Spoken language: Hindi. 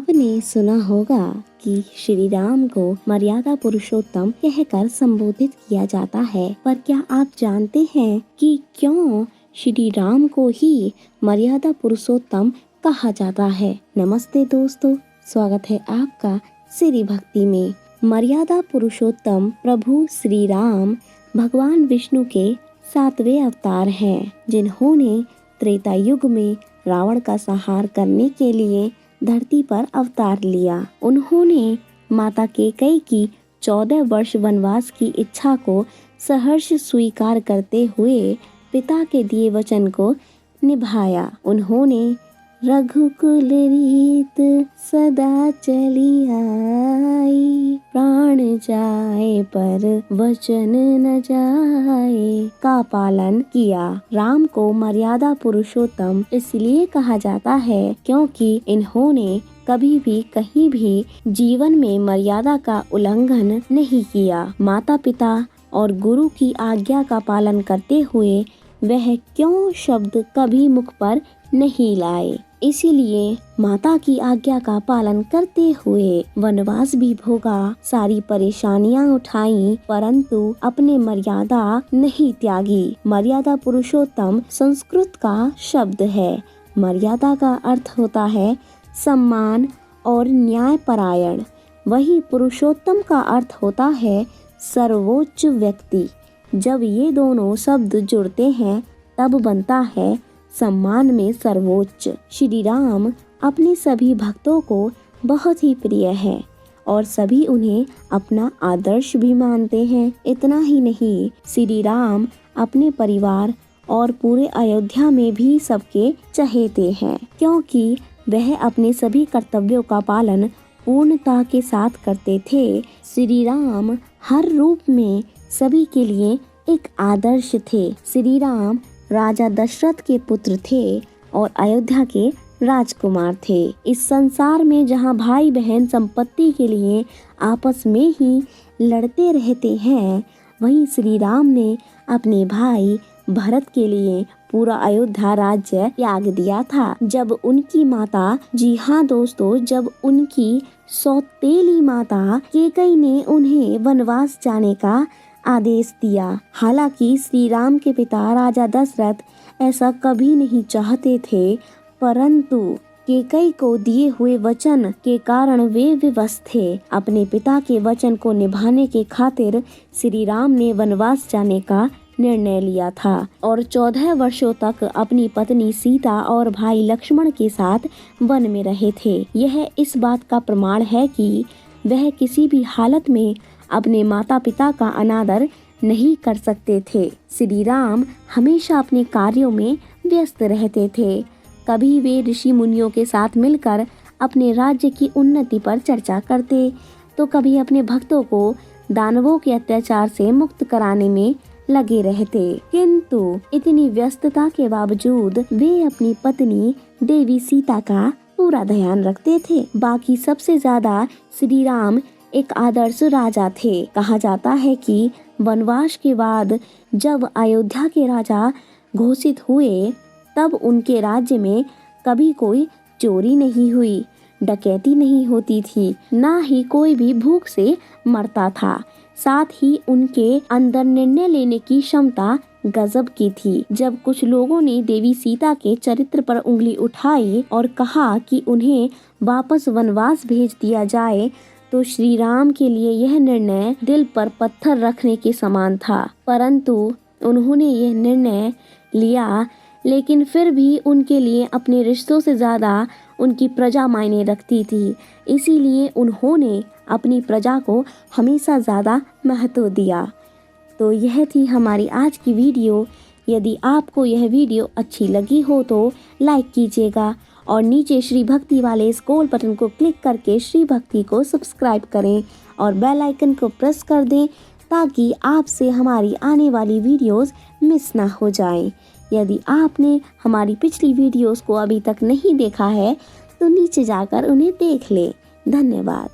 आपने सुना होगा कि श्री राम को मर्यादा पुरुषोत्तम कहकर संबोधित किया जाता है, पर क्या आप जानते हैं कि क्यों श्री राम को ही मर्यादा पुरुषोत्तम कहा जाता है? नमस्ते दोस्तों, स्वागत है आपका श्री भक्ति में। मर्यादा पुरुषोत्तम प्रभु श्री राम भगवान विष्णु के 7वें अवतार हैं, जिन्होंने त्रेता युग में रावण का संहार करने के लिए धरती पर अवतार लिया। उन्होंने माता कैकेयी की 14 वर्ष वनवास की इच्छा को सहर्ष स्वीकार करते हुए पिता के दिए वचन को निभाया। उन्होंने रघुकुल रीत सदा चली आई, प्राण जाए पर वचन न जाए का पालन किया। राम को मर्यादा पुरुषोत्तम इसलिए कहा जाता है क्योंकि इन्होंने कभी भी कहीं भी जीवन में मर्यादा का उल्लंघन नहीं किया। माता पिता और गुरु की आज्ञा का पालन करते हुए वह क्यों शब्द कभी मुख पर नहीं लाए। इसीलिए माता की आज्ञा का पालन करते हुए वनवास भी भोगा, सारी परेशानियां उठाई, परंतु अपने मर्यादा नहीं त्यागी। मर्यादा पुरुषोत्तम संस्कृत का शब्द है। मर्यादा का अर्थ होता है सम्मान और न्यायपरायण। वही पुरुषोत्तम का अर्थ होता है सर्वोच्च व्यक्ति। जब ये दोनों शब्द जुड़ते हैं तब बनता है सम्मान में सर्वोच्च। श्री राम अपने सभी भक्तों को बहुत ही प्रिय है और सभी उन्हें अपना आदर्श भी मानते हैं। इतना ही नहीं, श्री राम अपने परिवार और पूरे अयोध्या में भी सबके चहेते हैं, क्योंकि वह अपने सभी कर्तव्यों का पालन पूर्णता के साथ करते थे। श्री राम हर रूप में सभी के लिए एक आदर्श थे। श्री राम राजा दशरथ के पुत्र थे और अयोध्या के राजकुमार थे। इस संसार में जहाँ भाई बहन संपत्ति के लिए आपस में ही लड़ते रहते हैं, वहीं श्री राम ने अपने भाई भरत के लिए पूरा अयोध्या राज्य त्याग दिया था। जब उनकी माता, जी हाँ दोस्तों, जब उनकी सौतेली माता कैकेयी ने उन्हें वनवास जाने का आदेश दिया। हालांकि श्री राम के पिता राजा दशरथ ऐसा कभी नहीं चाहते थे, परंतु कैकेयी को दिए हुए वचन के कारण वे विवश थे। अपने पिता के वचन को निभाने के खातिर श्री राम ने वनवास जाने का निर्णय लिया था और 14 वर्षों तक अपनी पत्नी सीता और भाई लक्ष्मण के साथ वन में रहे थे। यह इस बात का प्रमाण है कि वह किसी भी हालत में अपने माता पिता का अनादर नहीं कर सकते थे। श्री राम हमेशा अपने कार्यों में व्यस्त रहते थे। कभी वे ऋषि मुनियों के साथ मिलकर अपने राज्य की उन्नति पर चर्चा करते, तो कभी अपने भक्तों को दानवों के अत्याचार से मुक्त कराने में लगे रहते। किंतु इतनी व्यस्तता के बावजूद वे अपनी पत्नी देवी सीता का पूरा ध्यान रखते थे। बाकी सबसे ज्यादा श्री राम एक आदर्श राजा थे। कहा जाता है कि वनवास के बाद जब अयोध्या के राजा घोषित हुए, तब उनके राज्य में कभी कोई चोरी नहीं हुई, डकैती नहीं होती थी, ना ही कोई भी भूख से मरता था। साथ ही उनके अंदर निर्णय लेने की क्षमता गजब की थी। जब कुछ लोगों ने देवी सीता के चरित्र पर उंगली उठाई और कहा कि उन्हें वापस वनवास भेज दिया जाए, तो श्री राम के लिए यह निर्णय दिल पर पत्थर रखने के समान था। परंतु उन्होंने यह निर्णय लिया, लेकिन फिर भी उनके लिए अपने रिश्तों से ज्यादा उनकी प्रजा मायने रखती थी। इसीलिए उन्होंने अपनी प्रजा को हमेशा ज्यादा महत्व दिया। तो यह थी हमारी आज की वीडियो। यदि आपको यह वीडियो अच्छी लगी हो तो लाइक कीजिएगा और नीचे श्री भक्ति वाले इस गोल बटन को क्लिक करके श्री भक्ति को सब्सक्राइब करें और बेल आइकन को प्रेस कर दें, ताकि आपसे हमारी आने वाली वीडियोस मिस ना हो जाएं। यदि आपने हमारी पिछली वीडियोस को अभी तक नहीं देखा है तो नीचे जाकर उन्हें देख लें। धन्यवाद।